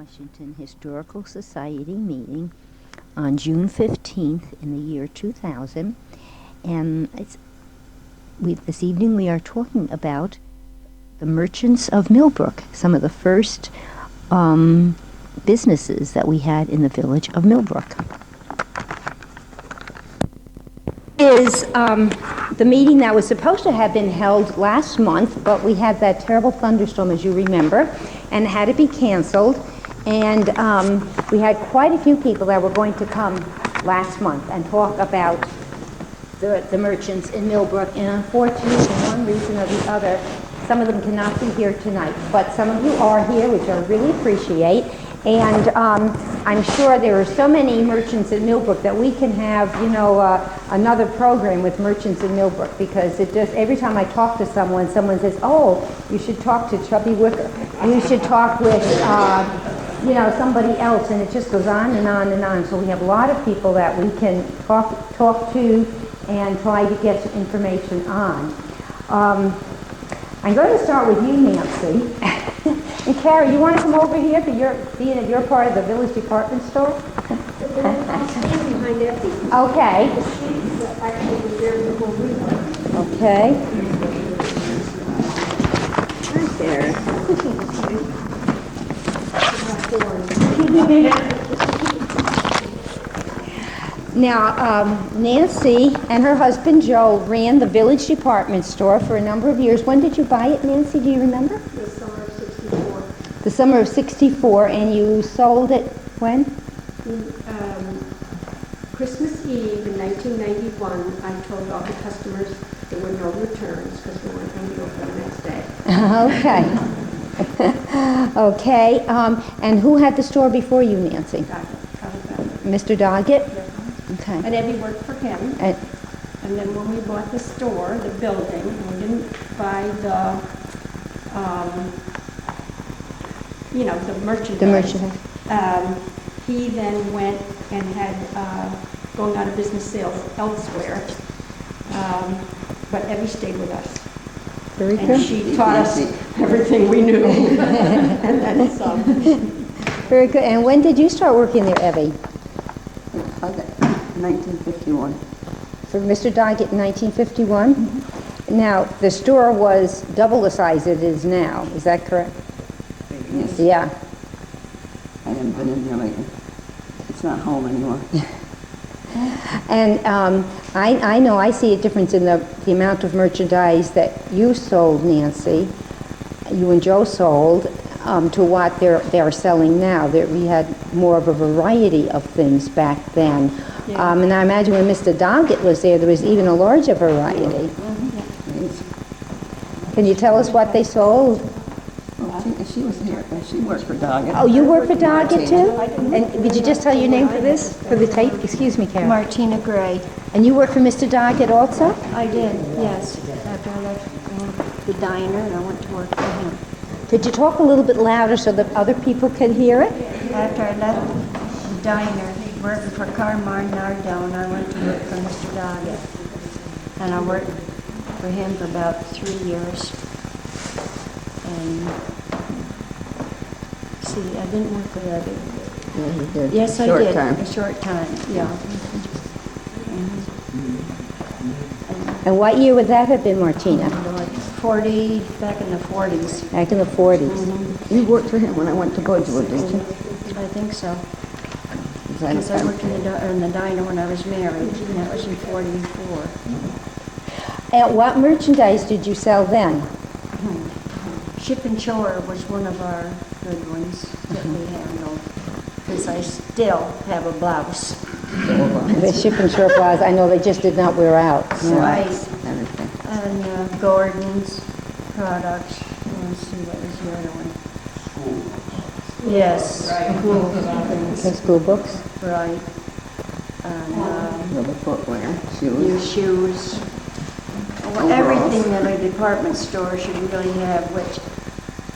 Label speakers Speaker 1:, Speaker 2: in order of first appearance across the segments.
Speaker 1: Washington Historical Society meeting on June 15th in the year 2000. And this evening we are talking about the merchants of Millbrook, some of the first businesses that we had in the village of Millbrook. Is the meeting that was supposed to have been held last month, but we had that terrible thunderstorm, as you remember, and it had to be canceled. And we had quite a few people that were going to come last month and talk about the merchants in Millbrook. And unfortunately, for one reason or the other, some of them cannot be here tonight. But some of you are here, which I really appreciate. And I'm sure there are so many merchants in Millbrook that we can have, another program with merchants in Millbrook, because it just, every time I talk to someone says, oh, you should talk to Chubby Wicker. You should talk with, somebody else, and it just goes on and on and on. So we have a lot of people that we can talk to and try to get some information on. I'm going to start with you, Nancy. And Carrie, you want to come over here to being that you're part of the village department store?
Speaker 2: Behind Effie.
Speaker 1: Okay.
Speaker 2: Actually, there before we were.
Speaker 1: Okay.
Speaker 2: Right there.
Speaker 1: Now, Nancy and her husband Joe ran the village department store for a number of years. When did you buy it, Nancy? Do you remember?
Speaker 2: The summer of '64.
Speaker 1: The summer of '64, and you sold it when?
Speaker 2: Christmas Eve in 1991, I told all the customers there were no returns because they weren't going to be open the next day.
Speaker 1: Okay. Okay. And who had the store before you, Nancy? Mr. Doggett?
Speaker 2: Yes.
Speaker 1: Okay.
Speaker 2: And Evie worked for him. And then when we bought the store, the building, we didn't buy the merchandise.
Speaker 1: The merchandise.
Speaker 2: He then went and had going out of business sales elsewhere. But Evie stayed with us.
Speaker 1: Very
Speaker 2: and
Speaker 1: good.
Speaker 2: She taught us everything we knew. And then some.
Speaker 1: Very good. And when did you start working there, Evie?
Speaker 3: 1951.
Speaker 1: For Mr. Doggett in 1951? Mm-hmm. Now, the store was double the size it is now. Is that correct?
Speaker 3: Yes.
Speaker 1: Yeah.
Speaker 3: I haven't been in there lately. It's not home anymore.
Speaker 1: And I know I see a difference in the amount of merchandise that you sold, Nancy, you and Joe sold, to what they're selling now. We had more of a variety of things back then. Yeah. And I imagine when Mr. Doggett was there was even a larger variety.
Speaker 3: Mm-hmm.
Speaker 1: Can you tell us what they sold?
Speaker 3: Well, she was here. She worked for Doggett.
Speaker 1: Oh, you work for Doggett too? And did you just tell your name for this? For the tape? Excuse me, Carol.
Speaker 4: Martina Gray.
Speaker 1: And you work for Mr. Doggett also?
Speaker 4: I did, yes. After I left the diner, and I went to work for him.
Speaker 1: Could you talk a little bit louder so that other people could hear it?
Speaker 4: After I left the diner, working for Carmar Nardone, I went to work for Mr. Doggett. And I worked for him for about 3 years. And see, I didn't work with Evie.
Speaker 3: Yeah, you did.
Speaker 4: Yes, I
Speaker 3: Short
Speaker 4: did.
Speaker 3: time.
Speaker 4: A short time, yeah.
Speaker 1: And what year would that have been, Martina?
Speaker 4: Back in the 40s.
Speaker 1: Back in the 40s.
Speaker 3: Mm-hmm. You worked for him when I went to Goodwood, didn't you?
Speaker 4: I think so. Because I worked in the diner when I was married, and that was in 44.
Speaker 1: And what merchandise did you sell then?
Speaker 4: Ship and Shore was one of our good ones that we handled, because I still have a blouse.
Speaker 1: The Ship and Shore blouse, I know they just did not wear out. So.
Speaker 4: Right.
Speaker 3: Everything.
Speaker 4: And Gordon's products. Let's see, what was the other one? Yes.
Speaker 1: Okay, school books?
Speaker 4: Right. And
Speaker 3: Little footwear,
Speaker 4: new
Speaker 3: shoes.
Speaker 4: shoes. Well, everything that a department store should really have, which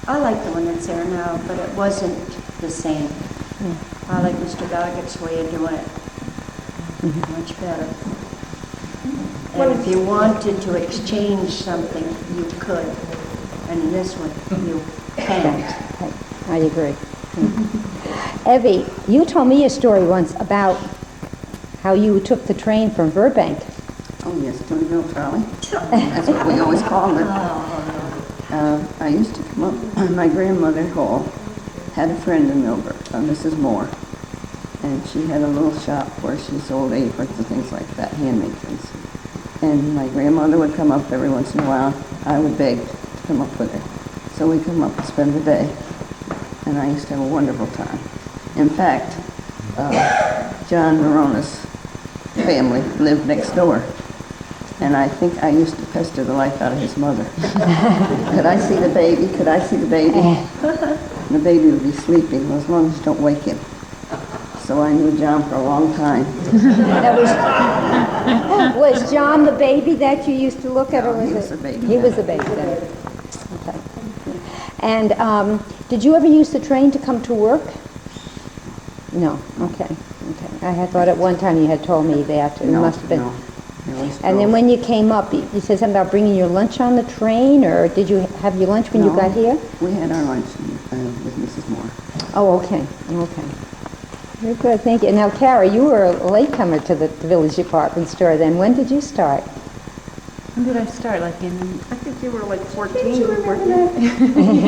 Speaker 4: I like the one that's there now, but it wasn't the same. I like Mr. Doggett's way of doing it. Much better. And if you wanted to exchange something, you could. And in this one, you can't.
Speaker 1: I agree. Evie, you told me a story once about how you took the train from Burbank.
Speaker 3: Oh, yes, Tony Mill Trolley. That's what we always called it. I used to come up, my grandmother, Hall, had a friend in Millbrook, Mrs. Moore, and she had a little shop where she sold aprons and things like that, handmade things. And my grandmother would come up every once in a while. I would beg to come up with her. So we'd come up and spend the day, and I used to have a wonderful time. In fact, John Morona's family lived next door. And I think I used to pester the life out of his mother. Could I see the baby? Could I see the baby? And the baby would be sleeping, well, as long as you don't wake him. So I knew John for a long time.
Speaker 1: Was John the baby that you used to look at?
Speaker 3: No,
Speaker 1: Or was
Speaker 3: he was
Speaker 1: it?
Speaker 3: a baby.
Speaker 1: He was a baby then. Okay. And did you ever use the train to come to work? No. Okay. Okay. I had thought at one time you had told me that. It must have been.
Speaker 3: No. They always
Speaker 1: And then
Speaker 3: drove.
Speaker 1: when you came up, you said something about bringing your lunch on the train, or did you have your lunch when you
Speaker 3: No,
Speaker 1: got here?
Speaker 3: We had our lunch with Mrs. Moore.
Speaker 1: Oh, okay, okay. Very good, thank you. Now, Kara, you were a latecomer to the Village Department Store then. When did you start?
Speaker 5: When did I start? Like in
Speaker 2: I think you were like 14, weren't you?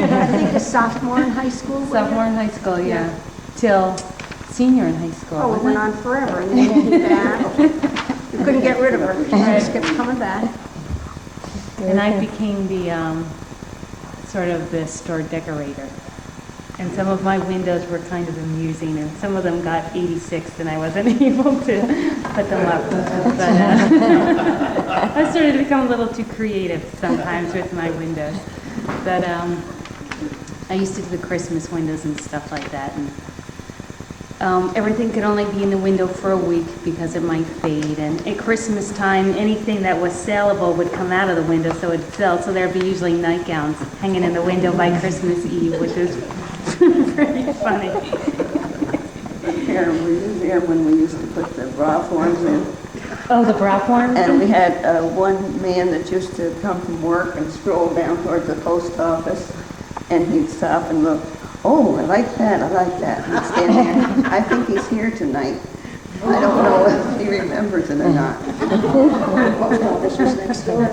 Speaker 2: I think a sophomore in high school. weren't you?
Speaker 5: sophomore in high school, yeah, till senior in high school.
Speaker 2: Oh, it
Speaker 5: wasn't
Speaker 2: went
Speaker 5: it?
Speaker 2: on forever, and then you came back. You couldn't get rid of her. She just kept coming back.
Speaker 5: And I became the sort of the store decorator. And some of my windows were kind of amusing, and some of them got 86, and I wasn't able to put them up. But I started to become a little too creative sometimes with my windows. But I used to do the Christmas windows and stuff like that. And everything could only be in the window for a week because it might fade. And at Christmas time, anything that was saleable would come out of the window so it'd sell. So there'd be usually nightgowns hanging in the window by Christmas Eve, which was pretty funny.
Speaker 3: Karen, were you there when we used to put the bra forms in?
Speaker 5: Oh, the bra form?
Speaker 3: And we had one man that used to come from work and stroll down towards the post office, and he'd stop and look. Oh, I like that, I like that. He'd stand there. I think he's here tonight. I don't know if he remembers it or not.
Speaker 2: This was next door.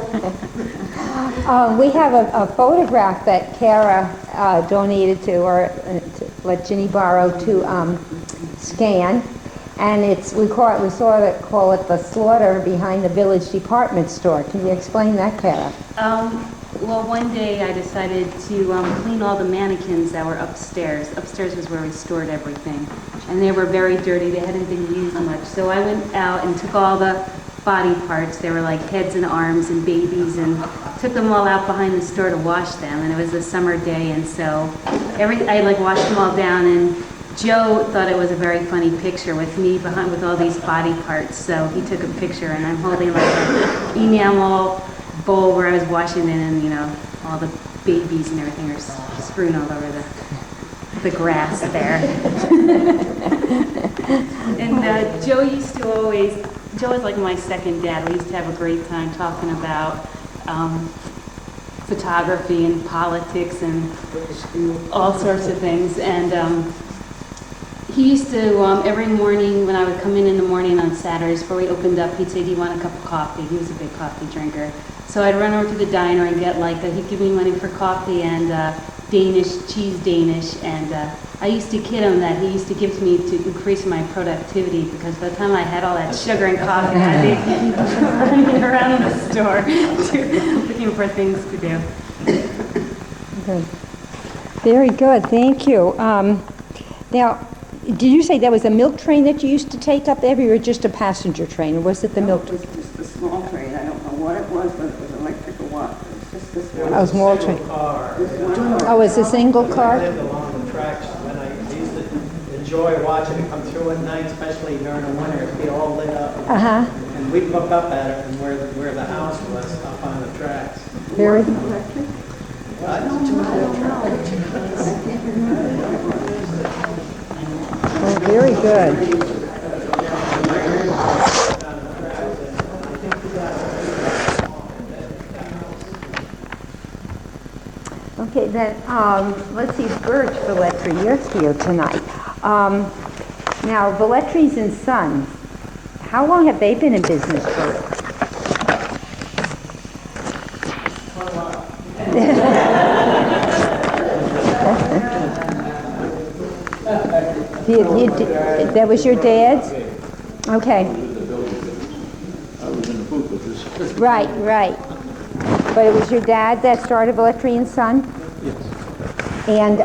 Speaker 1: We have a photograph that Kara donated to, or to let Ginny borrow to scan, and we sort of call it the slaughter behind the Village Department Store. Can you explain that, Kara?
Speaker 5: Well, one day I decided to clean all the mannequins that were upstairs. Upstairs was where we stored everything. And they were very dirty. They hadn't been used much. So I went out and took all the body parts. They were like heads and arms and babies, and took them all out behind the store to wash them. And it was a summer day, and so I like washed them all down. And Joe thought it was a very funny picture with me behind with all these body parts. So he took a picture, and I'm holding like an enamel bowl where I was washing it, and all the babies and everything are strewn all over the grass there. And Joe was like my second dad. We used to have a great time talking about photography and politics and all sorts of things. And he used to, every morning when I would come in the morning on Saturdays before we opened up, he'd say, "Do you want a cup of coffee?" He was a big coffee drinker. So I'd run over to the diner and get he'd give me money for coffee and cheese Danish. And I used to kid him that he used to give to me to increase my productivity, because by the time I had all that sugar and coffee, I'd be running around the store looking for things to do.
Speaker 1: Good. Very good, thank you. Now, did you say that was a milk train that you used to take up there, or just a passenger train, or was it the milk
Speaker 3: It was just a small train. I don't know what it was, but it was electric or what. It was just this one.
Speaker 1: Oh, small train.
Speaker 6: Car.
Speaker 1: Oh, it's a single
Speaker 6: I
Speaker 1: car?
Speaker 6: lived along the tracks, and I used to enjoy watching it come through at night, especially during the winter. It'd be all lit up.
Speaker 1: Uh-huh.
Speaker 6: And we'd look up at it, and where the house was, up on the tracks.
Speaker 1: Very,
Speaker 6: I don't
Speaker 1: oh, very good. Okay, then, let's see, Birch Velletri, you're here tonight. Now, Velletri's and Sons, how long have they been in business, Bert? That was your dad's? Okay.
Speaker 7: I was in the booth with this.
Speaker 1: Right, right. But it was your dad that started Velletri and Son?
Speaker 7: Yes.
Speaker 1: And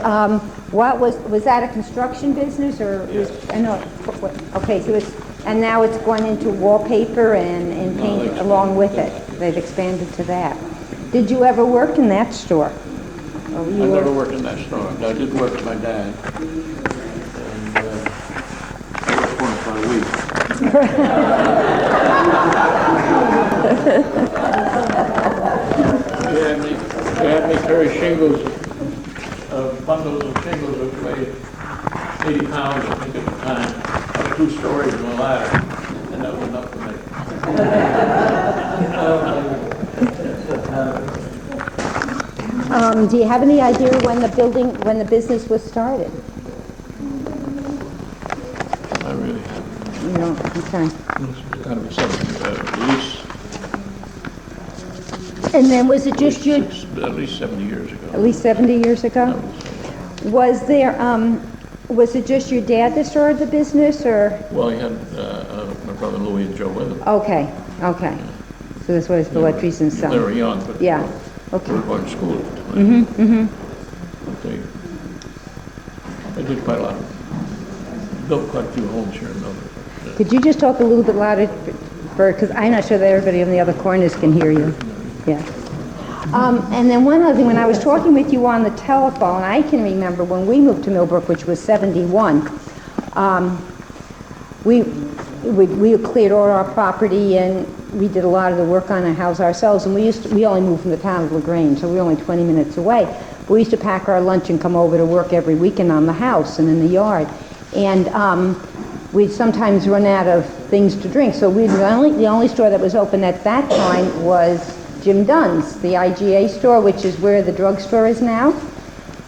Speaker 1: what was that a construction business or was, I know, okay, so it's, and now it's going into wallpaper and paint along with it. They've expanded to that. Did you ever work in that store?
Speaker 7: I never worked in that store. I did work with my dad. And I worked for him for a week. He had me carry shingles, bundles of shingles which weighed 80 pounds, I think, at the time. Up 2 stories on a ladder, and that was enough for me.
Speaker 1: Do you have any idea when the business was started?
Speaker 7: I really haven't.
Speaker 1: You know, okay.
Speaker 7: This was gotta be something, at least
Speaker 1: And then was it just your,
Speaker 7: at least 70 years ago.
Speaker 1: at least 70 years ago? Was there, was it just your dad that started the business, or?
Speaker 7: Well, he had my brother Louis and Joe with him.
Speaker 1: Okay, okay. So this was Velletri's and
Speaker 7: They were
Speaker 1: Son.
Speaker 7: young, but
Speaker 1: Yeah,
Speaker 7: they were
Speaker 1: okay.
Speaker 7: going to school at the time. But they did quite a lot. Built quite a few homes here in Millbrook.
Speaker 1: Could you just talk a little bit louder, because I'm not sure that everybody on the other corners can hear you. Yeah. And then one other thing, when I was talking with you on the telephone, I can remember when we moved to Millbrook, which was 71, we cleared all our property and we did a lot of the work on our house ourselves, and we only moved from the town of LaGrange, so we were only 20 minutes away. But we used to pack our lunch and come over to work every weekend on the house and in the yard. And we'd sometimes run out of things to drink, so the only store that was open at that time was Jim Dunn's, the IGA store, which is where the drugstore is now.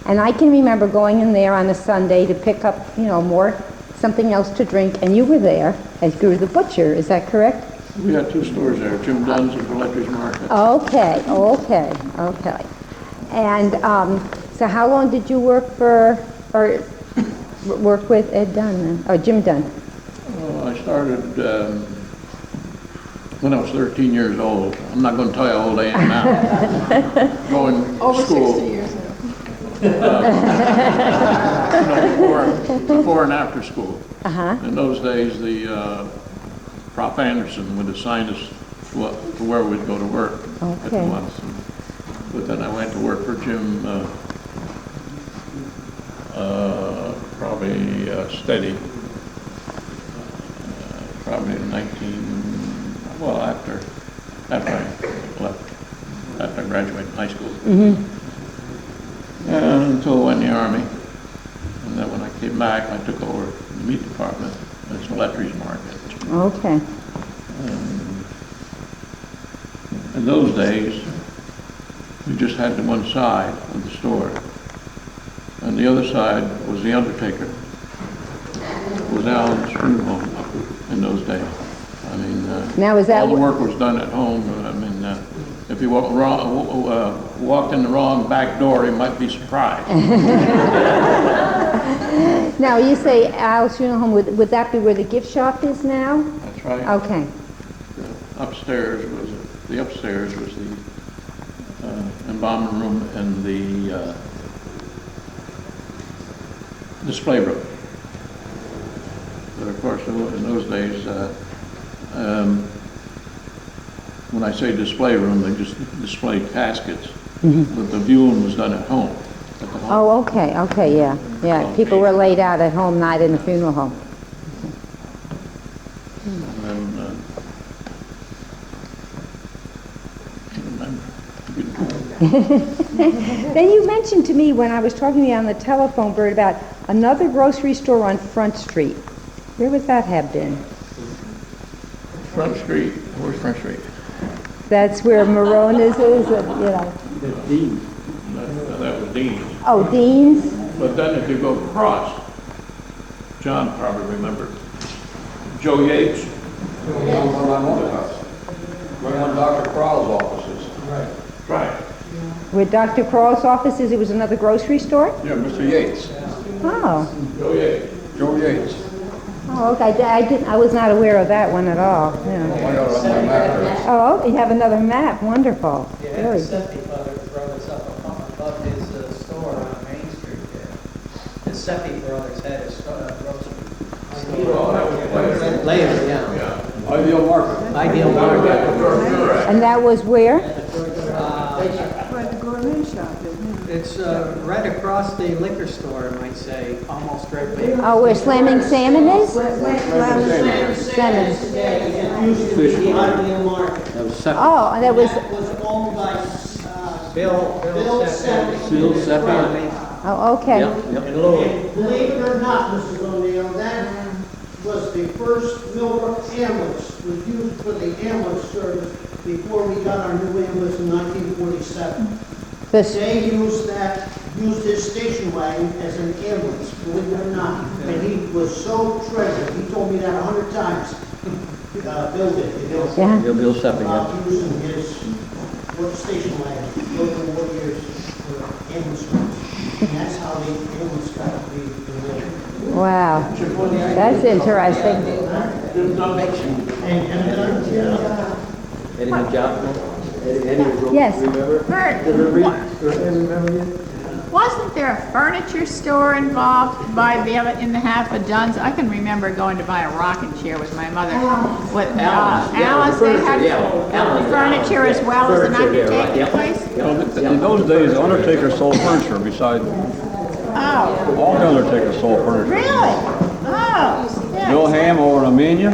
Speaker 1: And I can remember going in there on a Sunday to pick up, something else to drink, and you were there as you were the butcher, is that correct?
Speaker 7: We had 2 stores there, Jim Dunn's and Velletri's Market.
Speaker 1: Okay. And so how long did you work with Ed Dunn then? Oh, Jim Dunn?
Speaker 7: I started when I was 13 years old. I'm not going to tell you how old I am now. Going to school. Over 60 years now. Before and after school. In those days, the Prof. Anderson would assign us to where we'd go to work at once. But then I went to work for Jim probably steady. Probably in after I left, after I graduated high school. Until I went in the Army. And then when I came back, I took over the meat department at Velletri's Market.
Speaker 1: Okay.
Speaker 7: In those days, we just had the one side of the store. And the other side was the undertaker. It was Alan's funeral home in those days. I mean,
Speaker 1: Now, is that
Speaker 7: all the work was done at home. I mean, if you walked in the wrong back door, you might be surprised.
Speaker 1: Now, you say Al's funeral home, would that be where the gift shop is now?
Speaker 7: That's right.
Speaker 1: Okay.
Speaker 7: The upstairs was the embalming room and the display room. But of course, in those days, when I say display room, they just displayed caskets. But the viewing was done at home. At the home.
Speaker 1: Oh, okay, yeah. People were laid out at home, not in the funeral home.
Speaker 7: And then, I can't remember.
Speaker 1: Then you mentioned to me when I was talking to you on the telephone, Bert, about another grocery store on Front Street. Where would that have been?
Speaker 7: Front Street, where's Front Street?
Speaker 1: That's where Marona's is,
Speaker 7: That was Dean's.
Speaker 1: Oh, Dean's?
Speaker 7: But then if you go across, John probably remembers, Joe Yates.
Speaker 8: Right on Dr. Crowell's offices.
Speaker 7: Right.
Speaker 1: Where Dr. Crowell's office is, it was another grocery store?
Speaker 8: Yeah, Mr. Yates.
Speaker 1: Oh,
Speaker 7: Joe Yates.
Speaker 8: Joe Yates.
Speaker 1: oh, okay, I was not aware of that one at all, yeah.
Speaker 8: I got it on my map there.
Speaker 1: Oh, you have another map, wonderful.
Speaker 6: Yeah,
Speaker 1: Very
Speaker 6: the
Speaker 1: good.
Speaker 6: Seppi brothers up above his store on Main Street there. The Seppi brothers had a grocery store. Later, yeah.
Speaker 8: Ideal market.
Speaker 6: Ideal market.
Speaker 1: And that was where?
Speaker 4: Where the gourmet shop is now.
Speaker 6: It's right across the liquor store, I might say, almost right there.
Speaker 1: Oh, where Slamming Salmon is? Salmon.
Speaker 6: Ideal market.
Speaker 8: That was second.
Speaker 1: Oh, and that was,
Speaker 9: was owned by
Speaker 6: Bill
Speaker 9: Seppi.
Speaker 8: Bill Seppi.
Speaker 1: oh, okay.
Speaker 6: and Louis.
Speaker 9: Believe it or not, Mrs. O'Neill, that was the first Millbrook ambulance, was used for the ambulance service before we got our new ambulance in 1947.
Speaker 1: This,
Speaker 9: They used his station wagon as an ambulance, believe it or not. And he was so treasured, he told me that 100 times. Bill did.
Speaker 1: yeah.
Speaker 8: Bill Seppi,
Speaker 9: About using his station wagon over the years for ambulance service. And that's how the ambulance got to be built.
Speaker 1: Wow, that's interesting.
Speaker 8: Any job?
Speaker 1: Yes.
Speaker 10: Wasn't there a furniture store involved by the other, in the half of Dunn's? I can remember going to buy a rocking chair with my mother. With Alice, they had furniture as well as an undertaking place?
Speaker 11: In those days, the undertaker sold furniture beside,
Speaker 10: Oh,
Speaker 11: all the undertakers sold furniture.
Speaker 10: really? Oh,
Speaker 11: Bill
Speaker 10: yeah.
Speaker 11: Ham over in Amenia,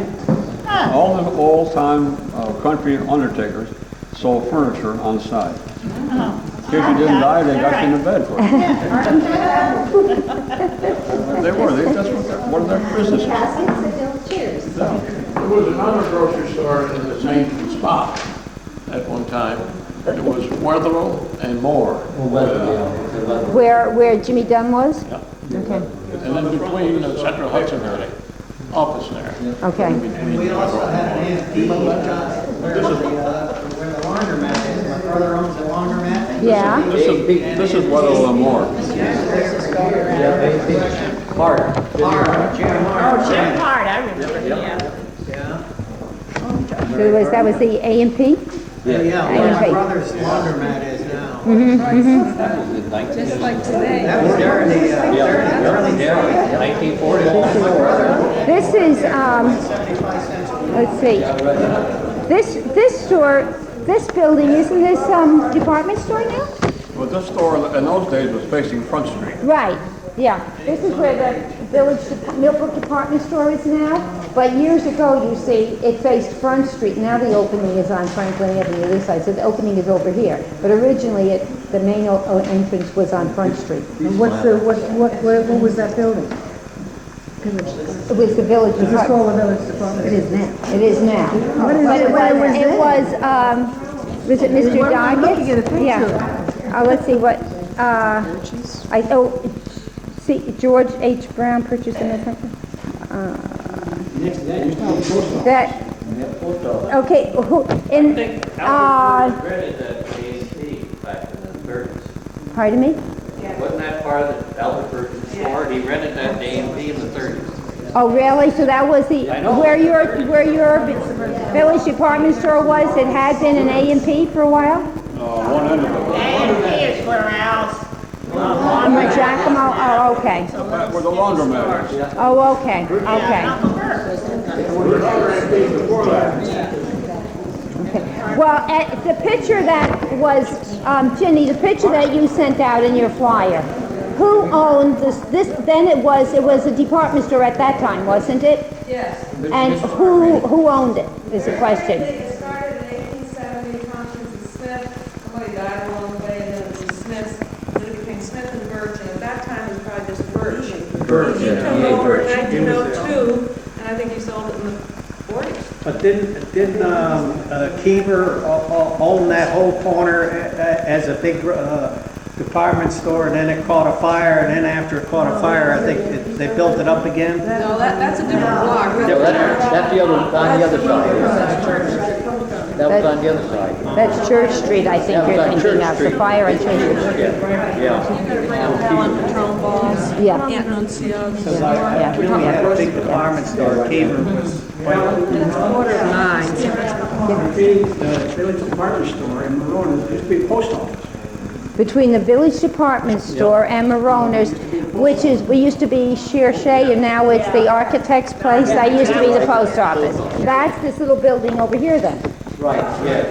Speaker 10: Huh.
Speaker 11: all the old-time country undertakers sold furniture on site.
Speaker 10: Oh.
Speaker 11: In case you didn't die, they got you in the bed for it. They were, that's what their business was.
Speaker 7: There was another grocery store in the same spot at one time. It was Wetherill and Moore.
Speaker 1: Where Jimmy Dunn was?
Speaker 7: Yeah.
Speaker 1: Okay,
Speaker 7: And then between the Central Hudson building, office there.
Speaker 1: okay.
Speaker 6: We also had an antique, where the laundromat is. My brother owns a laundromat.
Speaker 1: Yeah,
Speaker 11: This is Wetherill and Moore.
Speaker 8: Hart.
Speaker 10: Oh, Jim Hart, I remember, yeah.
Speaker 6: Yeah.
Speaker 1: so that was the A and P?
Speaker 6: Yeah, where my
Speaker 1: Okay.
Speaker 6: brother's laundromat is now.
Speaker 8: That was in 19...
Speaker 6: That was during the, early
Speaker 8: 1940.
Speaker 1: This is, let's see. This store, this building, isn't this, department store now?
Speaker 11: Well, this store in those days was facing Front Street.
Speaker 1: Right, yeah. This is where the Millbrook department store is now. But years ago, you see, it faced Front Street. Now the opening is on Franklin Avenue, this side, so the opening is over here. But originally, the main entrance was on Front Street.
Speaker 12: And what was that building?
Speaker 1: It was the village
Speaker 12: Is this
Speaker 1: department.
Speaker 12: all the village department? It is now.
Speaker 1: It is now.
Speaker 12: What is
Speaker 1: But
Speaker 12: it? What was
Speaker 1: it
Speaker 12: then?
Speaker 1: was it Mr.
Speaker 12: What am I looking at a
Speaker 1: Doggett?
Speaker 12: picture
Speaker 1: Yeah. Let's see what, see, George H. Brown purchased it or something? That, okay, who, in,
Speaker 13: rented that AMC back in the 30s.
Speaker 1: pardon me?
Speaker 13: Wasn't that part of the Albert Burton store? He rented that AMC in the 30s.
Speaker 1: Oh, really? So that was the,
Speaker 13: I know.
Speaker 1: where your village department store was, it had been an A and P for a while?
Speaker 11: One end of it.
Speaker 10: And here's where else.
Speaker 1: In the Giacomo, oh, okay.
Speaker 11: Where the laundromat is.
Speaker 1: Oh, okay, okay. Well, the picture that was, Ginny, the picture that you sent out in your flyer, who owned then it was a department store at that time, wasn't it?
Speaker 14: Yes.
Speaker 1: And who owned it, is the question.
Speaker 14: It started in 1870, Constance and Smith, somebody died along the way, and then it was the Smiths, then it became Smith and Birch, and at that time it was probably just Birch.
Speaker 8: Birch,
Speaker 14: He
Speaker 8: yeah,
Speaker 14: took
Speaker 8: E.A.
Speaker 14: over in
Speaker 8: Birch.
Speaker 14: 1902, and I think he sold it in the 40s.
Speaker 6: But didn't Keever own that whole corner as a big department store, and then it caught a fire, and then after it caught a fire, I think they built it up again.
Speaker 14: No, that's a different block.
Speaker 8: Yeah, that's the other, on the other side. That was on the other side.
Speaker 1: That's Church Street, I think
Speaker 8: That was
Speaker 1: you're
Speaker 8: on
Speaker 1: thinking
Speaker 8: Church
Speaker 1: of, the
Speaker 8: Street.
Speaker 1: fire on Church Street.
Speaker 8: Yeah.
Speaker 14: You gotta bring up Helen Patron Balls.
Speaker 1: Yeah.
Speaker 14: Aunt Nunzio's.
Speaker 6: Because I really had a big department store, Caver was quite.
Speaker 14: It's 8:45.
Speaker 9: The village department store in Marona used to be a post office.
Speaker 1: Between the Village Department Store and Marona's, which is, we used to be Cherchez, and now it's the architect's place. That used to be the post office. That's this little building over here then.
Speaker 8: Right, yeah.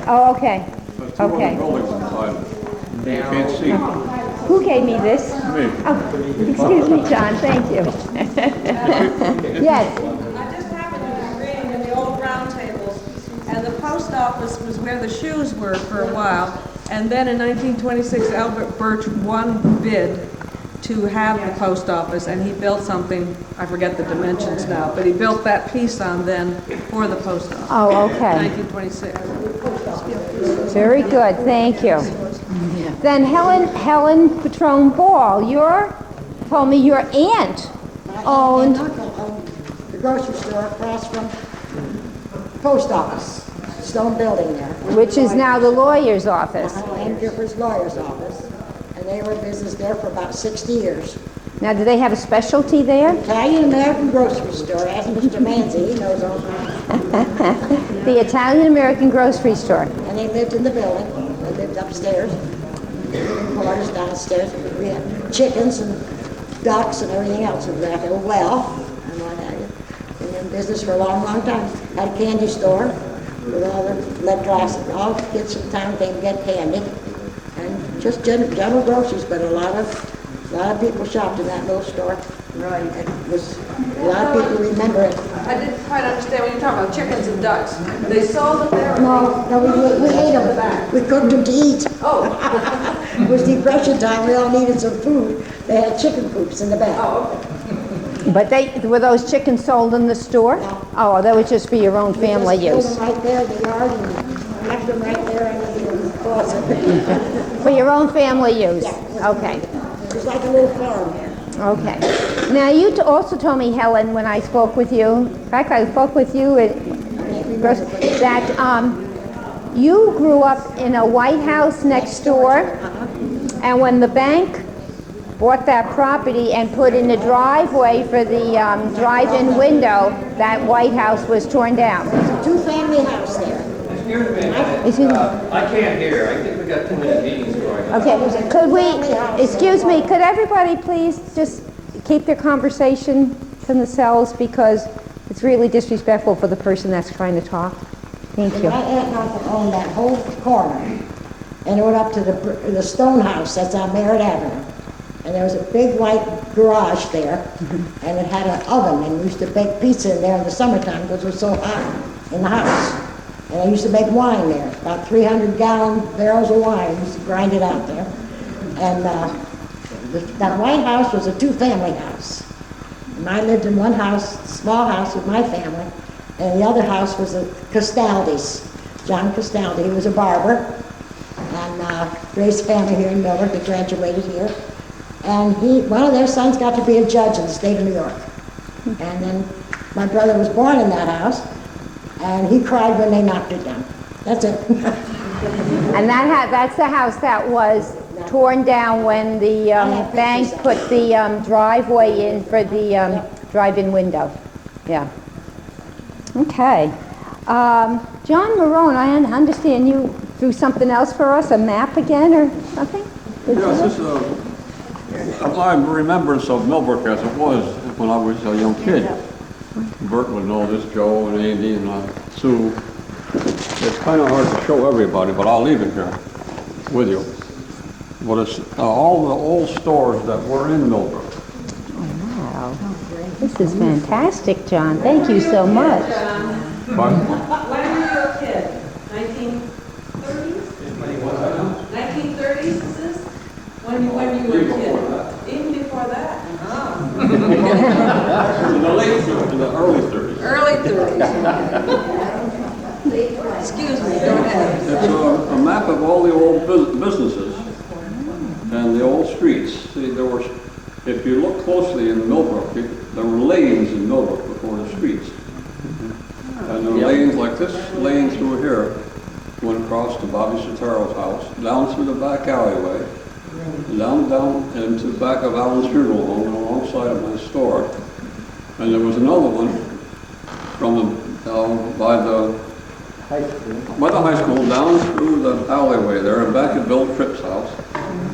Speaker 1: Oh, okay.
Speaker 7: That's two
Speaker 1: Okay.
Speaker 7: other buildings inside. You can't see.
Speaker 1: Who gave me this?
Speaker 7: Me.
Speaker 1: Oh, excuse me, John, thank you. Yes,
Speaker 14: I just happened to be reading in the old round tables, and the post office was where the shoes were for a while. And then in 1926, Albert Birch won bid to have the post office, and he built something, I forget the dimensions now, but he built that piece on then for the post office.
Speaker 1: oh, okay.
Speaker 14: 1926.
Speaker 1: Very good, thank you. Then Helen Patron Ball, told me your aunt owned,
Speaker 12: The grocery store across from post office, stone building there.
Speaker 1: which is now the lawyer's office.
Speaker 12: And Giffords Lawyer's office. And they were in business there for about 60 years.
Speaker 1: Now, do they have a specialty there?
Speaker 12: Italian-American grocery store, ask Mr. Manzi, he knows all about it.
Speaker 1: The Italian-American grocery store.
Speaker 12: And they lived in the building, they lived upstairs, quarters downstairs. We had chickens and ducks and everything else over there, a well, and what have you. Been in business for a long, long time. Had a candy store with all the lead glass, all kids from town came to get candy. And just general groceries, but a lot of people shopped in that little store. Right. It was, a lot of people remember it.
Speaker 14: I didn't quite understand when you talk about chickens and ducks. They sold them there?
Speaker 12: No, we ate them. We cooked them to eat.
Speaker 14: Oh.
Speaker 12: It was Depression time, we all needed some food. They had chicken coops in the back.
Speaker 14: Oh, okay.
Speaker 1: But were those chickens sold in the store?
Speaker 12: No.
Speaker 1: Oh, that was just for your own family
Speaker 12: We just
Speaker 1: use.
Speaker 12: killed them right there in the yard and left them right there in the closet.
Speaker 1: For your own family use?
Speaker 12: Yeah.
Speaker 1: Okay,
Speaker 12: It was like a little farm.
Speaker 1: okay. Now, you also told me, Helen, when I spoke with you, in fact, I spoke with you that you grew up in a White House next door, and when the bank bought that property and put in a driveway for the drive-in window, that White House was torn down.
Speaker 12: Two-family house there.
Speaker 1: Excuse me.
Speaker 8: I can't hear. I think we got too many meetings going on.
Speaker 1: Okay, could we, excuse me, could everybody please just keep their conversation to themselves, because it's really disrespectful for the person that's trying to talk. Thank you.
Speaker 12: My aunt and uncle owned that whole corner, and it went up to the stone house that's on Merritt Avenue. And there was a big white garage there, and it had an oven, and we used to bake pizza in there in the summertime because it was so hot in the house. And I used to make wine there, about 300-gallon barrels of wine. I used to grind it out there. And that White House was a two-family house. And I lived in one house, small house with my family, and the other house was the Castaldi's, John Castaldi. He was a barber, and raised a family here in Millbrook. They graduated here. And one of their sons got to be a judge in the state of New York. And then my brother was born in that house, and he cried when they knocked it down. That's it.
Speaker 1: And that's the house that was torn down when the bank put the driveway in for the drive-in window. Yeah. Okay. John Marone, I understand you threw something else for us, a map again or something?
Speaker 11: Yes, this is my remembrance of Millbrook as it was when I was a young kid. Bert would know this, Joe and Andy and Sue. It's kind of hard to show everybody, but I'll leave it here with you. But it's all the old stores that were in Millbrook.
Speaker 1: Wow. This is fantastic, John. Thank you so much.
Speaker 11: Pardon?
Speaker 14: When were you a kid? 1930s? 1930s is this? When you were a kid? Even before that?
Speaker 11: In the early 30s.
Speaker 14: Early 30s. Excuse me, go ahead.
Speaker 11: It's a map of all the old businesses and the old streets. See, if you look closely in Millbrook, there were lanes in Millbrook before the streets. And there were lanes like this lane through here, went across to Bobby Sotero's house, down through the back alleyway, down into the back of Alan's funeral home and alongside of my store. And there was another one from by the high school down through the alleyway there and back at Bill Tripp's house.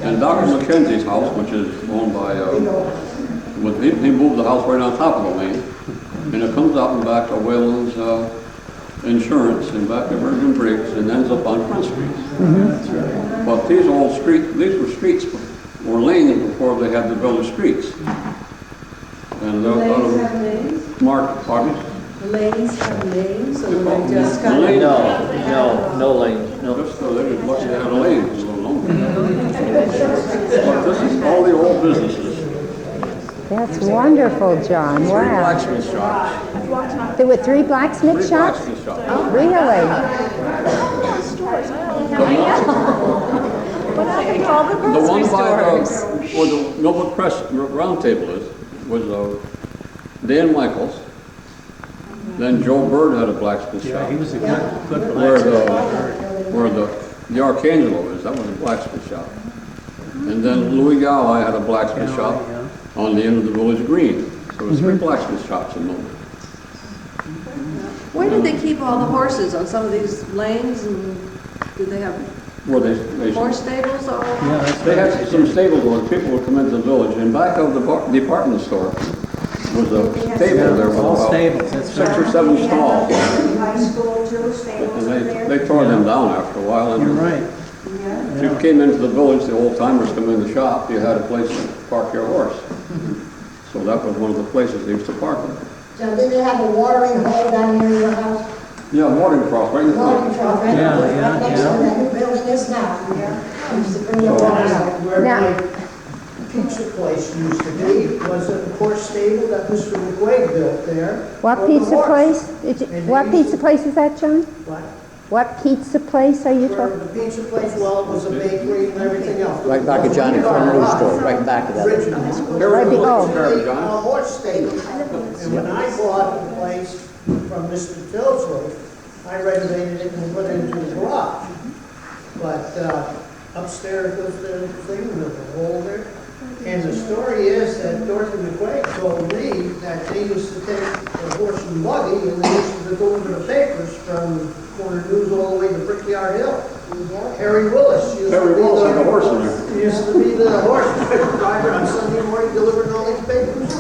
Speaker 11: And Dr. McKenzie's house, which is owned by, he moved the house right on top of the lane. And it comes out and back to Whalen's Insurance and back to Virgin Briggs and ends up on Front Street. But these old streets, these were streets or lanes before they had the village streets. And Mark, pardon?
Speaker 14: The lanes have names, or they just
Speaker 11: The
Speaker 14: kind
Speaker 11: lane-
Speaker 8: No lanes, no.
Speaker 11: Just so they didn't look at the lanes a little longer. But this is all the old businesses.
Speaker 1: That's wonderful, John,
Speaker 11: Three
Speaker 1: wow.
Speaker 11: blacksmith shops.
Speaker 1: There were 3 blacksmith
Speaker 11: Three
Speaker 1: shops?
Speaker 11: blacksmith shops.
Speaker 1: Oh, really?
Speaker 14: What happened to all the
Speaker 11: The
Speaker 14: grocery
Speaker 11: one by
Speaker 14: stores?
Speaker 11: where the Millbrook Press Round Table is, was Dan Michaels. Then Joe Bird had a blacksmith shop.
Speaker 6: Yeah, he was a good
Speaker 11: Where the Archangelo is, that was a blacksmith shop. And then Louis Galli had a blacksmith shop on the end of the village green. So there's 3 blacksmith shops in Millbrook.
Speaker 14: Where did they keep all the horses, on some of these lanes, and do they have
Speaker 11: Where they
Speaker 14: horse stables all?
Speaker 11: They had some stables where people would come into the village, and back of the department store was a stable there with
Speaker 6: All
Speaker 11: about
Speaker 6: stables, that's
Speaker 11: 6 or 7 stalls.
Speaker 12: High school too, stables
Speaker 11: And
Speaker 12: were there.
Speaker 11: they tore them down after a while. And
Speaker 6: You're right.
Speaker 11: if you came into the village, the old timers come in the shop, you had a place to park your horse. So that was one of the places they used to park them.
Speaker 12: John, did they have a watering hole down near your house?
Speaker 11: Yeah, watering trough right in the
Speaker 12: Watering
Speaker 11: front.
Speaker 12: trough, right?
Speaker 6: Yeah,
Speaker 12: Right
Speaker 6: yeah,
Speaker 12: next to
Speaker 6: yeah.
Speaker 12: that new building is now. I used to bring the water out.
Speaker 9: Where
Speaker 1: Now-
Speaker 9: my pizza place used to be was a horse stable that Mr. McQuaid built there.
Speaker 1: What
Speaker 9: for the
Speaker 1: pizza
Speaker 9: horse.
Speaker 1: place? What pizza place is that, John?
Speaker 9: What?
Speaker 1: What pizza place are you
Speaker 9: Where
Speaker 1: talking?
Speaker 9: the pizza place, well, it was a bakery and everything else.
Speaker 8: Right back at Johnny Corner News Store, right back of that.
Speaker 9: Original.
Speaker 1: Right be- oh.
Speaker 9: A horse stable. And when I bought the place from Mr. Tilsley, I renovated it and put it into the garage. But upstairs was the thing with the hole there. And the story is that Dorothy McQuaid told me that they used to take the horse and buggy and they used to go over the papers from Corner News all the way to Brickyard Hill. Harry Willis used to
Speaker 11: Harry
Speaker 9: be
Speaker 11: Willis had a horse in there.
Speaker 9: Used to be the horse driver on Sunday morning delivering all these papers.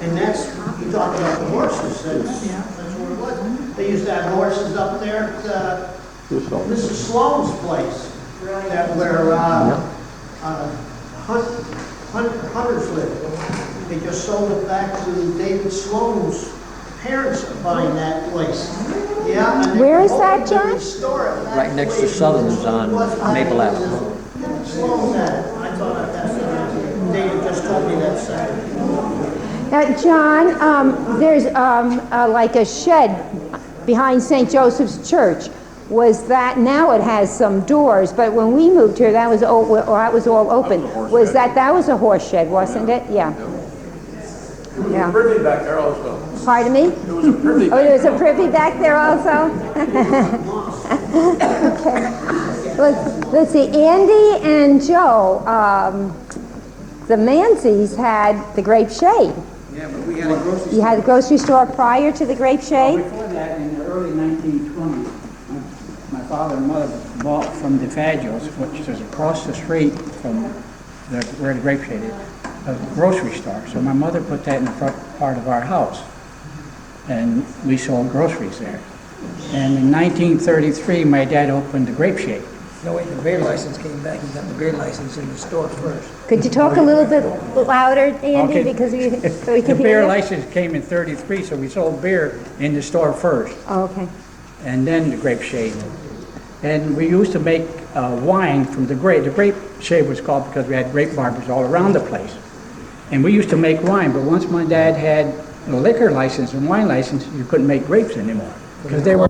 Speaker 9: And that's, you talk about the horses, that's where it was. They used to have horses up there at Mrs. Sloan's place, that where hunters lived. They just sold it back to David Sloan's parents buying that place. Yeah. and
Speaker 1: Where
Speaker 9: they
Speaker 1: is that,
Speaker 9: opened a
Speaker 1: John?
Speaker 9: store at that
Speaker 8: Right next to
Speaker 9: place.
Speaker 8: Southern's on Maple Avenue.
Speaker 9: Sloan's had it. I thought that's David just told me that Saturday.
Speaker 1: Now, John, there's like a shed behind St. Joseph's Church. Was that, now it has some doors, but when we moved here, that was all, that was all open. Was that was a horse shed, wasn't it? Yeah. Yeah.
Speaker 11: Privy back there also.
Speaker 1: Pardon me?
Speaker 11: There was a privy.
Speaker 1: Oh, there's a privy back there also? Okay. Let's see, Andy and Joe, the Manseys had the Grape Shade.
Speaker 15: Yeah, but we had a grocery
Speaker 1: You had the grocery store prior to the Grape Shade?
Speaker 15: Before that, in the early 1920s, my father and mother bought from the Fagels, which is across the street from where the Grape Shade is, a grocery store. So my mother put that in the front part of our house, and we sold groceries there. And in 1933, my dad opened the Grape Shade.
Speaker 16: No, wait, the beer license came back. He got the beer license in the store first.
Speaker 1: Could you talk a little bit louder, Andy,
Speaker 15: Okay.
Speaker 1: because so we
Speaker 15: The
Speaker 1: can hear
Speaker 15: beer
Speaker 1: you?
Speaker 15: license came in 33, so we sold beer in the store first,
Speaker 1: Oh, okay.
Speaker 15: and then the Grape Shade. And we used to make wine from the grape. The Grape Shade was called because we had grape barbers all around the place. And we used to make wine, but once my dad had a liquor license and wine license, you couldn't make grapes anymore because they were